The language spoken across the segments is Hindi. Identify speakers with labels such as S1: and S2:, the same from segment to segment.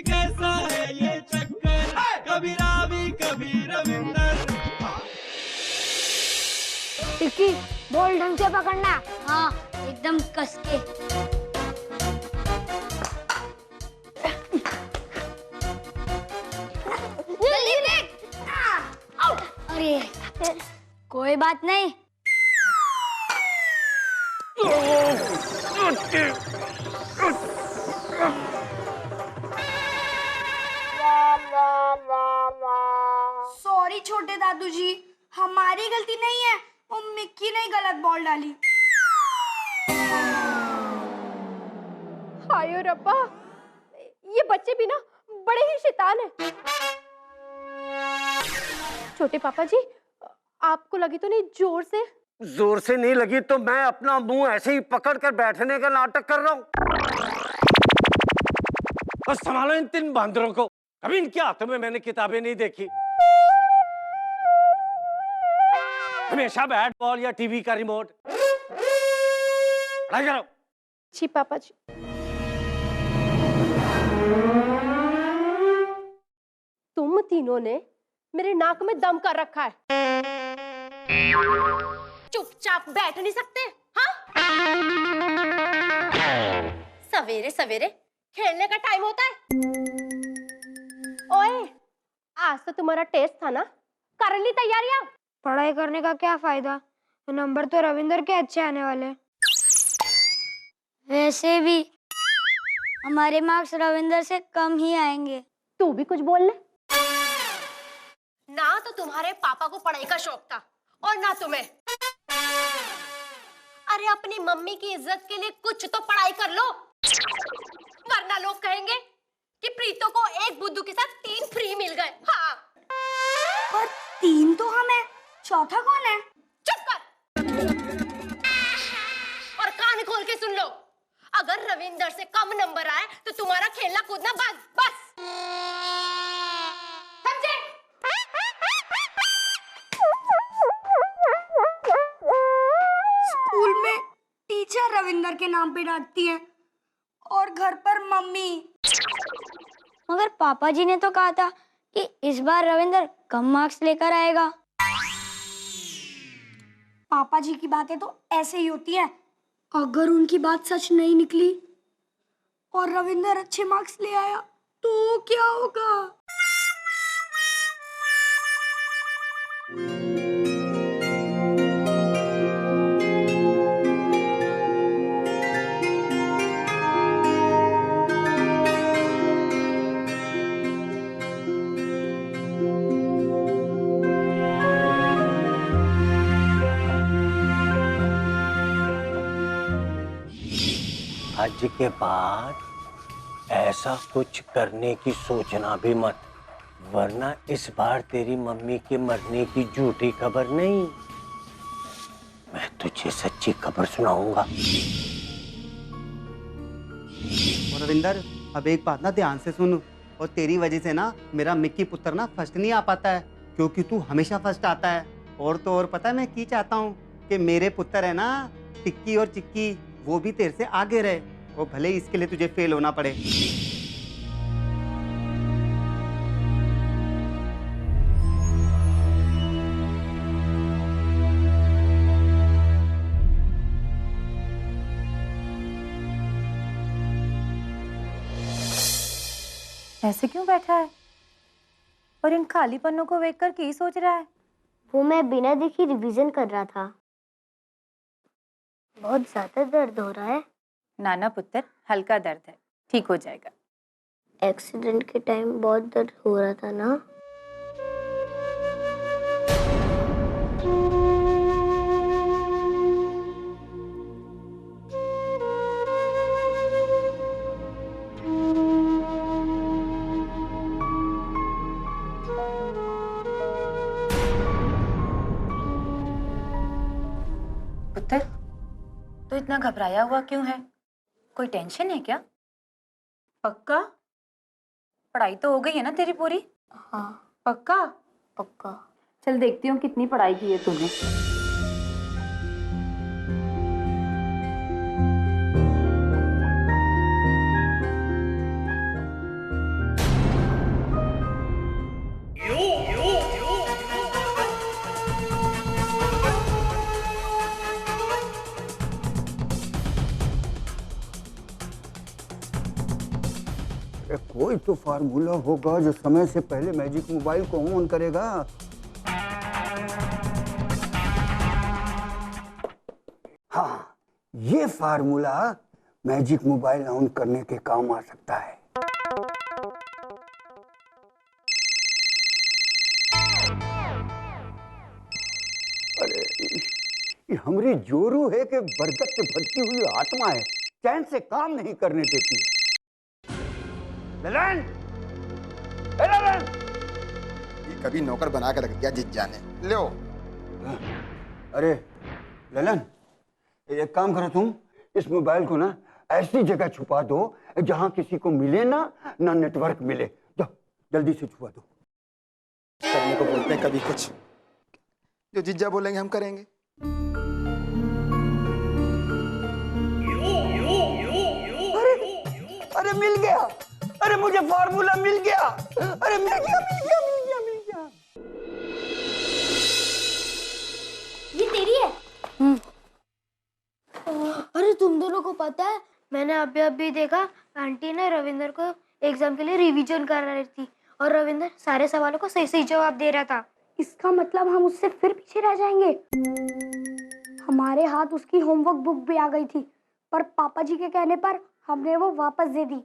S1: कैसा है ये चक्कर, कभी रावी कभी रविंदर।
S2: टिक्की बॉल ढंग से पकड़ना।
S3: हाँ एकदम कस के। जल्दी ब्रेक। अरे कोई बात नहीं।
S2: सॉरी छोटे दादू जी, हमारी गलती नहीं है, वो मिक्की ने गलत बॉल डाली।
S4: हाय रब्बा, ये बच्चे भी ना बड़े ही शैतान हैं। छोटे पापा जी, आपको लगी तो नहीं जोर से?
S5: जोर से नहीं लगी तो मैं अपना मुंह ऐसे ही पकड़ कर बैठने का नाटक कर रहा हूँ। बस संभालो इन 3 बंदरों को। कभी इनके हाथों में मैंने किताबें नहीं देखी। हमेशा बैट बॉल या टीवी का रिमोट। पढ़ाई करो।
S4: जी पापा जी। तुम तीनों ने मेरे नाक में दम कर रखा है। चुपचाप बैठ नहीं सकते? हाँ? सवेरे सवेरे खेलने का टाइम होता है। ओए, आज तो तुम्हारा टेस्ट था ना, कर ली तैयारियां?
S2: पढ़ाई करने का क्या फायदा, नंबर तो रविंदर के अच्छे आने वाले।
S3: वैसे भी हमारे मार्क्स रविंदर से कम ही आएंगे।
S4: तू भी कुछ बोल ले। ना तो तुम्हारे पापा को पढ़ाई का शौक था और ना तुम्हें। अरे अपनी मम्मी की इज्जत के लिए कुछ तो पढ़ाई कर लो, वरना लोग कहेंगे कि प्रीतो को एक बुद्धू के साथ 3 फ्री मिल गए। हाँ।
S2: पर 3 तो हमें, चौथा कौन है?
S4: चुप कर और कान खोल के सुन लो। अगर रविंदर से कम नंबर आए तो तुम्हारा खेलना कूदना बंद, बस समझे?
S2: स्कूल में टीचर रविंदर के नाम पे डांटती है और घर पर मम्मी।
S3: मगर पापा जी ने तो कहा था कि इस बार रविंदर कम मार्क्स लेकर आएगा।
S2: पापा जी की बातें तो ऐसे ही होती हैं। अगर उनकी बात सच नहीं निकली और रविंदर अच्छे मार्क्स ले आया तो क्या होगा?
S5: आज के बाद ऐसा कुछ करने की सोचना भी मत, वरना इस बार तेरी मम्मी के मरने की झूठी खबर नहीं, मैं तुझे सच्ची खबर सुनाऊंगा।
S6: और रविंदर, अब एक बात ना ध्यान से सुन, और तेरी वजह से ना मेरा मिक्की पुत्र ना फर्स्ट नहीं आ पाता है, क्योंकि तू हमेशा फर्स्ट आता है। और तो और पता है मैं की चाहता हूँ कि मेरे पुत्र है ना टिक्की और चिक्की, वो भी तेरे से आगे रहे, और भले ही इसके लिए तुझे फेल होना पड़े।
S7: ऐसे क्यों बैठा है और इन खाली पन्नों को देखकर क्या सोच रहा है?
S3: वो मैं बिना देखे रिवीजन कर रहा था। बहुत ज्यादा दर्द हो रहा है।
S7: नाना पुत्र, हल्का दर्द है, ठीक हो जाएगा।
S3: एक्सीडेंट के टाइम बहुत दर्द हो रहा था ना।
S7: पुत्र, तो इतना घबराया हुआ क्यों है? कोई टेंशन है क्या? पक्का? पढ़ाई तो हो गई है ना तेरी पूरी?
S3: हाँ
S7: पक्का?
S3: पक्का।
S7: चल देखती हूँ कितनी पढ़ाई की है तूने।
S8: कोई तो फार्मूला होगा जो समय से पहले मैजिक मोबाइल को ऑन करेगा। हाँ, ये फार्मूला मैजिक मोबाइल ऑन करने के काम आ सकता है। अरे ये हमारी जोरू है कि बरगद से भटकी हुई आत्मा है, चैन से काम नहीं करने देती है। ललन! ए ललन!
S9: ये कभी नौकर बना के रख दिया जिज्जा ने। लो।
S8: अरे ललन, एक काम करो तुम, इस मोबाइल को ना ऐसी जगह छुपा दो जहां किसी को मिले ना नेटवर्क मिले। जाओ जल्दी से छुपा दो।
S9: करने को बोलते हैं कभी कुछ, जो जिज्जा बोलेंगे हम करेंगे।
S8: अरे मिल गया, अरे मुझे फार्मूला मिल गया, अरे मिल गया मिल गया मिल गया मिल गया।
S2: ये तेरी है? अरे तुम दोनों को पता है, मैंने अभी देखा आंटी ने रविंदर को एग्जाम के लिए रिवीजन कर रही थी और रविंदर सारे सवालों को सही सही जवाब दे रहा था। इसका मतलब हम उससे फिर पीछे रह जाएंगे। हमारे हाथ उसकी होमवर्क बुक भी आ गई थी, पर पापा जी के कहने पर हमने वो वापस दे दी।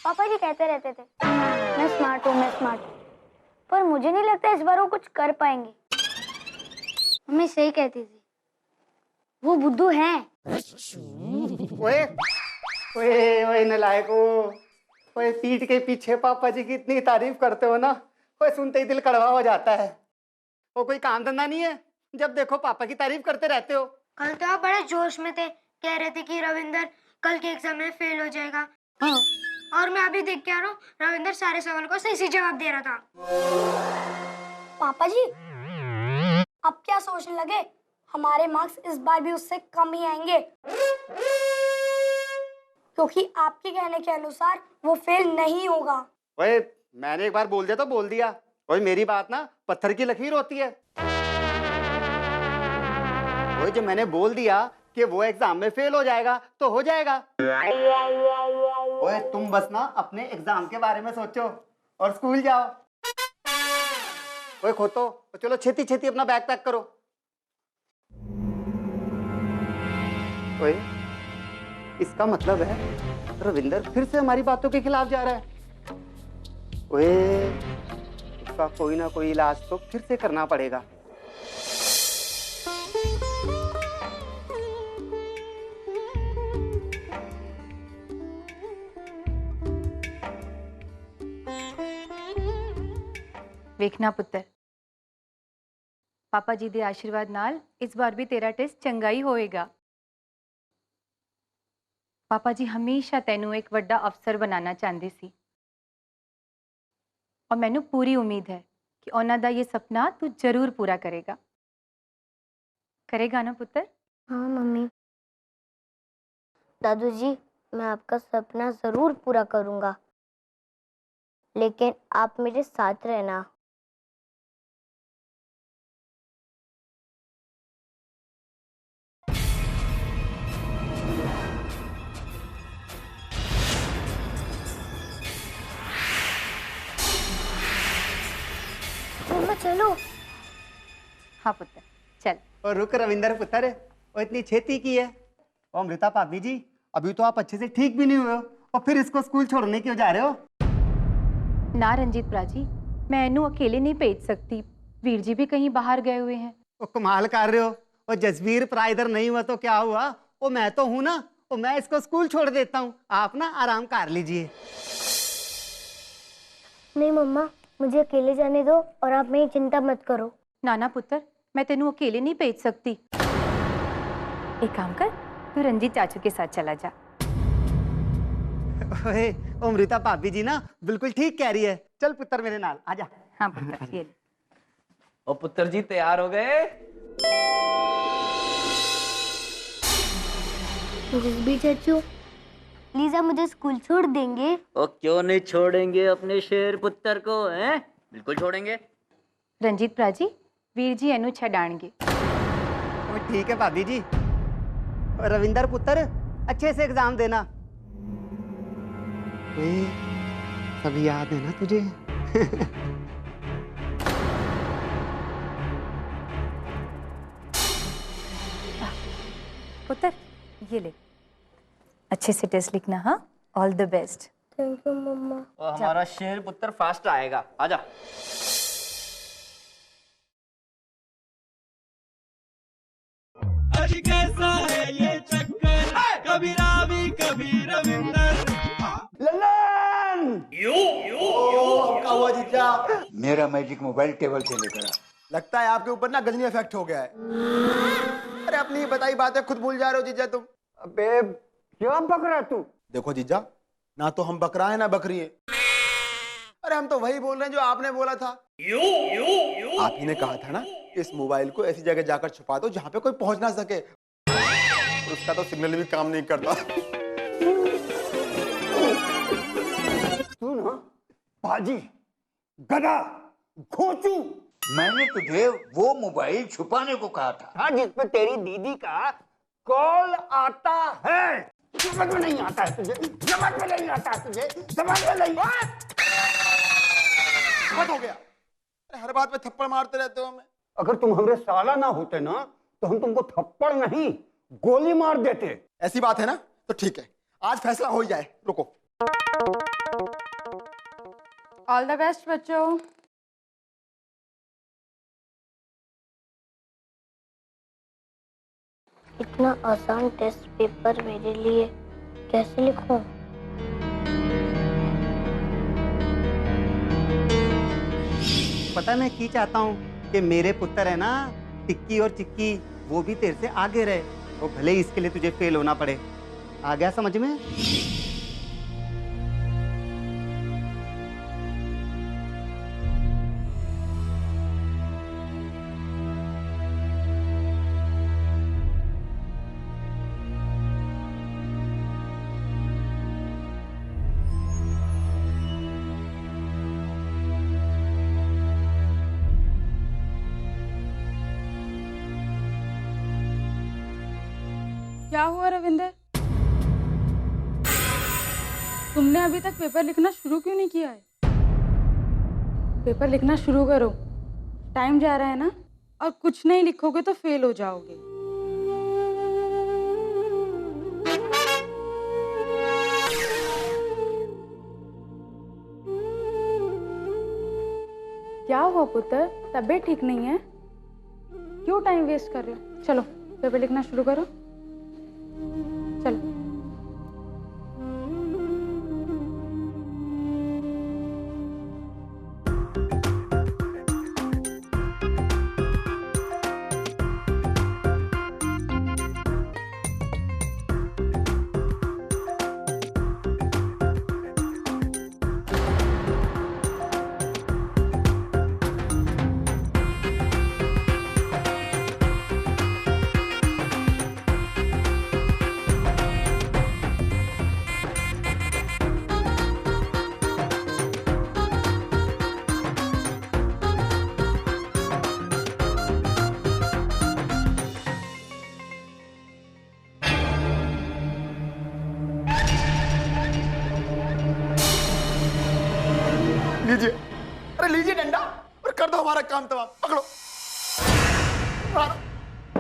S3: पापा जी कहते रहते थे मैं स्मार्ट हूँ, मैं स्मार्ट हूँ, पर मुझे नहीं लगता इस बार वो कुछ कर पाएंगे। मम्मी सही कहती थी, वो बुद्धू हैं।
S6: ओए ओए ओए नलायको, ओए पीठ के पीछे पापा जी की इतनी तारीफ करते हो ना, ओए सुनते ही दिल कड़वा हो जाता है। वो कोई काम धंधा नहीं है, जब देखो पापा की तारीफ करते रहते हो।
S2: कल तो आप बड़े जोश में थे, कह रहे थे कि रविंदर कल के एग्जाम में फेल हो जाएगा।
S6: हाँ।
S2: और मैं अभी देख के आ रहा हूँ, रविंदर सारे सवाल को सही सही जवाब दे रहा था। पापा जी अब क्या सोचने लगे, हमारे मार्क्स इस बार भी उससे कम ही आएंगे, क्योंकि आपके कहने के अनुसार वो फेल नहीं होगा।
S6: ओए मैंने एक बार बोल दिया तो बोल दिया। ओए मेरी बात ना पत्थर की लकीर होती है। ओए जो मैंने बोल दिया कि वो एग्जाम में फेल हो जाएगा तो हो जाएगा। ओए तुम बस ना अपने एग्जाम के बारे में सोचो और स्कूल जाओ। ओए खोतो, चलो छेती छेती अपना बैग पैक करो। ओए इसका मतलब है रविंदर फिर से हमारी बातों के खिलाफ जा रहा है। ओए इसका कोई ना कोई इलाज तो फिर से करना पड़ेगा।
S7: ਵੇਖਣਾ ਪੁੱਤਰ, ਪਾਪਾ ਜੀ ਦੇ ਆਸ਼ੀਰਵਾਦ ਨਾਲ ਇਸ ਵਾਰ ਵੀ ਤੇਰਾ ਟੈਸਟ ਚੰਗਾ ਹੀ ਹੋਏਗਾ। ਪਾਪਾ ਜੀ ਹਮੇਸ਼ਾ ਤੈਨੂੰ ਇੱਕ ਵੱਡਾ ਅਫਸਰ ਬਣਾਉਣਾ ਚਾਹੁੰਦੇ ਸੀ ਔਰ ਮੈਨੂੰ ਪੂਰੀ ਉਮੀਦ ਹੈ ਕਿ ਉਹਨਾਂ ਦਾ ਇਹ ਸੁਪਨਾ ਤੂੰ ਜ਼ਰੂਰ ਪੂਰਾ ਕਰੇਗਾ। करेगा ना पुत्र?
S3: हाँ मम्मी। दादू जी मैं आपका सपना जरूर पूरा करूंगा, लेकिन आप मेरे साथ रहना।
S2: मम्मा चलो।
S7: हाँ पुत्र चल।
S6: और रुक रविंदर पुत्र, और इतनी छेती की है। और अमृता भाभी जी अभी तो आप अच्छे से ठीक भी नहीं हुए हो और फिर इसको स्कूल छोड़ने क्यों जा रहे हो?
S7: ना रंजीत प्राजी, मैं इन्हू अकेले नहीं भेज सकती, वीर जी भी कहीं बाहर गए हुए हैं।
S6: वो कमाल कर रहे हो। और जसवीर प्रा इधर नहीं हुआ तो क्या हुआ, वो मैं तो हूं ना, वो मैं इसको स्कूल छोड़ देता हूँ, आप ना आराम कर लीजिए।
S3: नहीं मम्मा, मुझे अकेले जाने दो और आप मेरी चिंता मत करो।
S7: नाना पुत्र, मैं तेनू अकेले नहीं भेज सकती। एक काम कर, तू रंजीत चाचू के साथ चला जा।
S6: ओए अमृता भाभी जी ना बिल्कुल ठीक कह रही है। चल पुत्र मेरे नाल आजा।
S7: हाँ पुत्र ये ले।
S1: और पुत्र जी तैयार हो गए?
S3: भी चाचू लीजा मुझे स्कूल छोड़ देंगे?
S10: और क्यों नहीं छोड़ेंगे अपने शेर पुत्र को, हैं? बिल्कुल छोड़ेंगे।
S7: रंजीत प्राजी, वीर जी एनु छड़ाएंगे।
S6: वो ठीक है भाभी जी। और रविंदर पुत्र अच्छे से एग्जाम देना। ए, सब याद है ना तुझे?
S7: पुत्र ये ले, अच्छे से टेस्ट लिखना। हाँ, all the best.
S2: Thank you मम्मा।
S10: और हमारा शेर पुत्र फास्ट आएगा। आजा।
S1: अरे कैसा है ये चक्कर, कभी रावी कभी रविंदर।
S8: ललन!
S9: आपका हुआ जीजा।
S8: मेरा मैजिक मोबाइल टेबल से लेकर आ।
S9: लगता है आपके ऊपर ना गजनी इफेक्ट हो गया है। अरे अपनी बताई बातें खुद भूल जा रहे हो जीजा तुम।
S8: अबे क्या बक रहा तू?
S9: देखो जीजा, ना तो हम बकरा है ना बकरी है। अरे हम तो वही बोल रहे हैं जो आपने बोला था। आप ही ने कहा था ना, इस मोबाइल को ऐसी जगह जाकर छुपा दो जहां पे कोई पहुंच ना सके। और उसका तो सिग्नल भी काम नहीं करता।
S8: तू ना बाजी, गधा, घोंचू। मैंने तुझे वो मोबाइल छुपाने को कहा था जिसपे तेरी दीदी का कॉल आता है। समझ में नहीं आता है तुझे? समझ में नहीं आता है तुझे? समझ में नहीं?
S9: बहुत हो गया। अरे हर बात पे थप्पड़ मारते रहते हो हमें।
S8: अगर तुम हमरे साला ना होते ना तो हम तुमको थप्पड़ नहीं गोली मार देते।
S9: ऐसी बात है ना, तो ठीक है, आज फैसला हो ही जाए। रुको।
S7: ऑल द बेस्ट बच्चों।
S2: इतना आसान टेस्ट पेपर मेरे लिए कैसे लिखूं?
S6: पता है मैं की चाहता हूँ कि मेरे पुत्र है ना, टिक्की और चिक्की, वो भी तेरे से आगे रहे, तो भले ही इसके लिए तुझे फेल होना पड़े। आ गया समझ में?
S11: क्या हुआ रविंदर? तुमने अभी तक पेपर लिखना शुरू क्यों नहीं किया है? पेपर लिखना शुरू करो, टाइम जा रहा है ना, और कुछ नहीं लिखोगे तो फेल हो जाओगे। क्या हुआ पुत्र, तबीयत ठीक नहीं है? क्यों टाइम वेस्ट कर रहे हो? चलो पेपर लिखना शुरू करो, चलो।
S9: लीजिए, अरे लीजिए डंडा और कर दो हमारा काम तमाम। पकड़ो।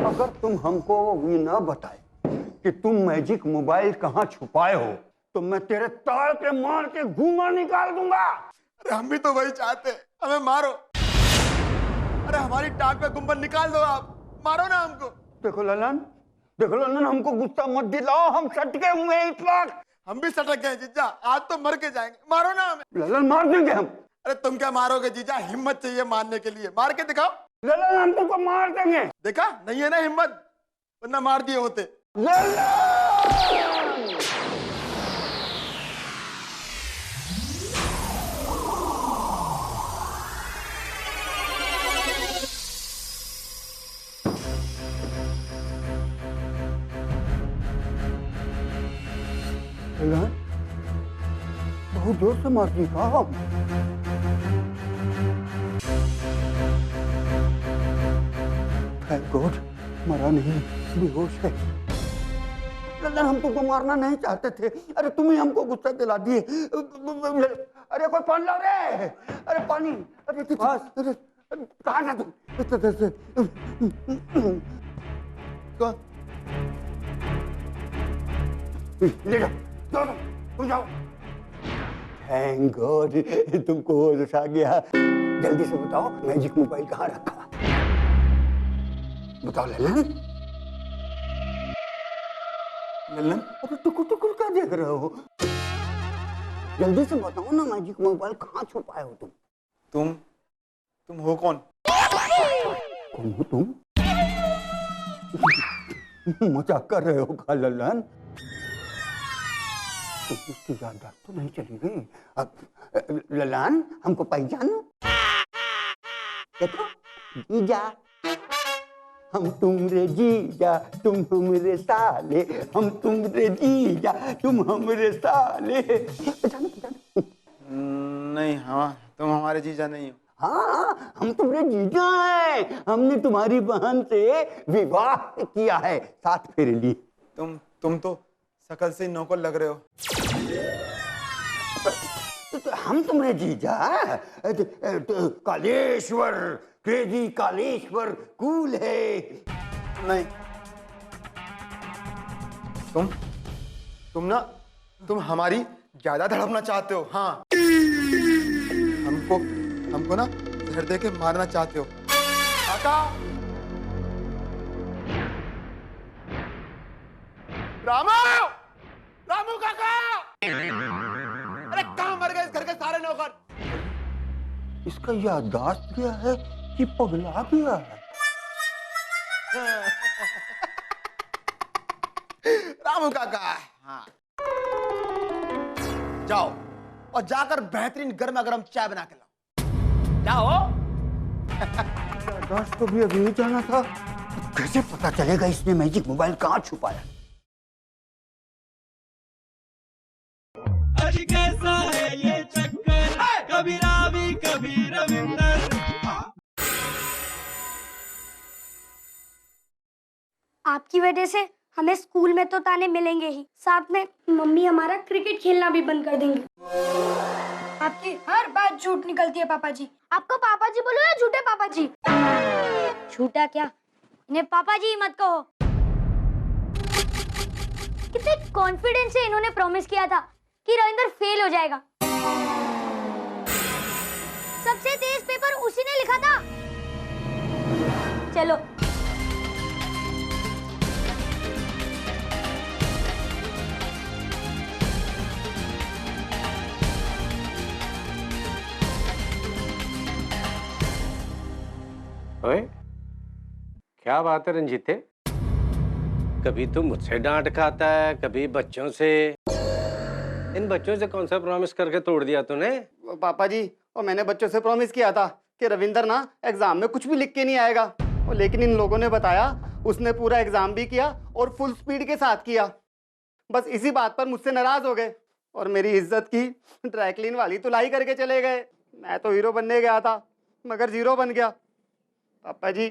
S8: अगर तुम हमको ये ना बताए कि तुम मैजिक मोबाइल कहाँ छुपाए हो तो मैं तेरे ताल के मार के घूंघट निकाल दूंगा।
S9: अरे हम भी तो वही चाहते, हमें मारो। अरे हमारी टांग पे गुंबद निकाल दो आप, मारो ना हमको।
S8: देखो ललन, हमको गुस्सा मत दिलाओ, हम सटके हुए हैं इस वक्त।
S9: हम भी सटक गए जीजा, आज तो मर के जाएंगे। मारो ना हमें।
S8: ललन मार देंगे हम।
S9: अरे तुम क्या मारोगे जीजा, हिम्मत चाहिए मारने के लिए, मार के दिखाओ।
S8: ललन हम तुमको मार देंगे।
S9: देखा, नहीं है ना हिम्मत, वरना मार दिए होते।
S8: ललन बहुत जोर से मार दी का हम। थैंक गॉड मरा नहीं, बेहोश है। लल्लन, हम तुमको मारना नहीं चाहते थे। अरे तुम ही हमको गुस्सा दिला दिए। अरे कोई पानी लाओ रे, अरे पानी। अरे कहाँ था तुम? ले जाओ, तुम जाओ। थैंक गॉड, तुमको होश आ गया। जल्दी से बताओ मैजिक मोबाइल कहाँ रखा? बताओ ललन। ललन, अरे टुकुर टुकुर क्या देख रहे हो? जल्दी से बताओ ना, मैजिक मोबाइल कहाँ छुपाए हो तुम?
S9: तुम हो कौन?
S8: कौन हो तुम? मजाक कर रहे हो क्या ललन? उसकी याददाश्त तो नहीं चली गई। अब ललन, हमको पहचानो? देखो, जीजा, हम तुमरे जीजा, तुम हमरे साले, हम तुमरे जीजा, तुम हमरे साले। पहचानो पहचानो?
S9: नहीं, हाँ तुम हमारे जीजा नहीं हो।
S8: हाँ, हम तुम्हारे जीजा हैं। हमने तुम्हारी बहन से विवाह किया है, 7 फेरे लिए।
S9: तुम तो शकल से नौकर लग रहे हो।
S8: तो हम तुम्हारे जीजा, कालेश्वर, क्रेजी कालेश्वर कूल है।
S9: नहीं, तुम हमारी ज्यादा धड़पना चाहते हो। हाँ, हमको ना जहर दे के मारना चाहते हो। काका, रामू काका, अरे कहाँ मर गए इस घर के सारे नौकर?
S8: इसका याददाश्त क्या है कि पगला गया है?
S9: रामू काका, हाँ जाओ और जाकर बेहतरीन गर्मा गर्म चाय बना के लाओ। जाओ।
S8: याददाश्त तो भी अभी जाना था। कैसे पता चलेगा इसने मैजिक मोबाइल कहाँ छुपाया?
S1: आज कैसा है ये चक्कर, कभी रावी कभी रविंदर।
S2: आपकी वजह से हमें स्कूल में तो ताने मिलेंगे ही, साथ में मम्मी हमारा क्रिकेट खेलना भी बंद कर देंगे। आपकी हर बात झूठ निकलती है पापा जी। आपको पापा जी बोलो या झूठे पापा जी? झूठा क्या, इन्हें पापा जी मत कहो। कितने कॉन्फिडेंस से इन्होंने प्रॉमिस किया था कि रविंदर फेल हो जाएगा। सबसे तेज पेपर उसी ने लिखा था। चलो
S5: ओए, क्या बात है रंजीते? कभी तो मुझसे डांट खाता है, कभी बच्चों से। इन बच्चों से कौन सा प्रॉमिस करके तोड़ दिया तूने?
S6: पापा जी, और मैंने बच्चों से प्रॉमिस किया था कि रविंदर ना एग्जाम में कुछ भी लिख के नहीं आएगा, और लेकिन इन लोगों ने बताया उसने पूरा एग्जाम भी किया और फुल स्पीड के साथ किया। बस इसी बात पर मुझसे नाराज हो गए और मेरी इज्जत की ड्राइक्लीन वाली तुलाई करके चले गए। मैं तो हीरो बनने गया था मगर जीरो बन गया। पापा जी,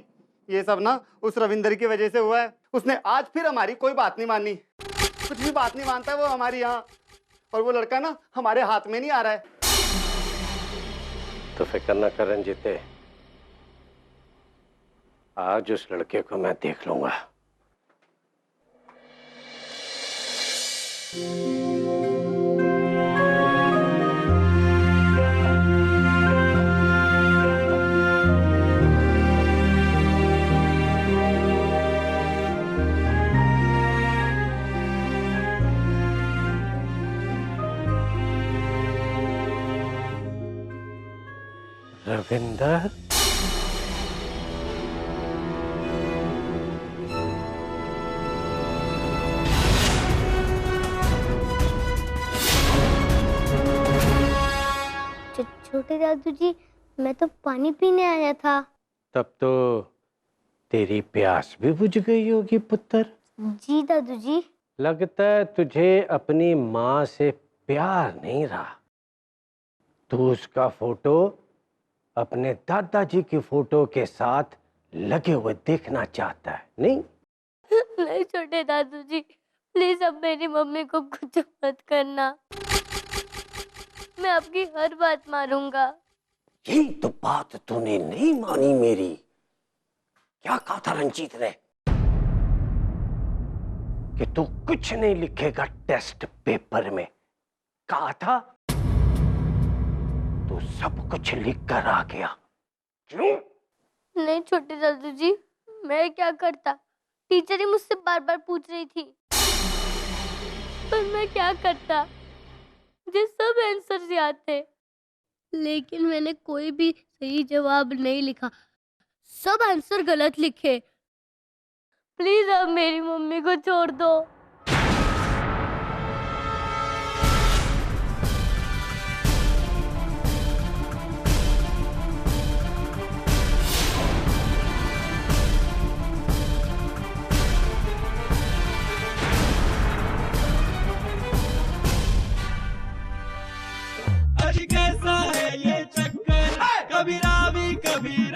S6: ये सब ना उस रविंदर की वजह से हुआ है। उसने आज फिर हमारी कोई बात नहीं मानी, कुछ भी बात नहीं मानता है वो हमारी यहाँ, और वो लड़का ना हमारे हाथ में नहीं आ रहा है।
S5: तो फिक्र न कर रंजीते, आज उस लड़के को मैं देख लूंगा। रविंदर,
S2: छोटे दादू जी, मैं तो पानी पीने आया था।
S5: तब तो तेरी प्यास भी बुझ गई होगी पुत्र।
S2: जी दादू जी।
S5: लगता है तुझे अपनी माँ से प्यार नहीं रहा। तू उसका फोटो अपने दादाजी की फोटो के साथ लगे हुए देखना चाहता है, नहीं?
S2: नहीं छोटे दादू जी, प्लीज अब मेरी मम्मी को कुछ मत करना, मैं आपकी हर बात मानूंगा।
S5: यही तो बात तूने नहीं मानी मेरी। क्या कहा था रंजीत ने कि तू कुछ नहीं लिखेगा टेस्ट पेपर में? कहा था तू सब कुछ लिख कर आ गया। क्यों?
S2: नहीं छोटे दादू जी, मैं क्या करता, टीचर ही मुझसे बार बार पूछ रही थी, पर मैं क्या करता, मुझे सब आंसर याद थे, लेकिन मैंने कोई भी सही जवाब नहीं लिखा, सब आंसर गलत लिखे। प्लीज अब मेरी मम्मी को छोड़ दो।
S1: अजी कैसा है ये चक्कर, कभी रावी कभी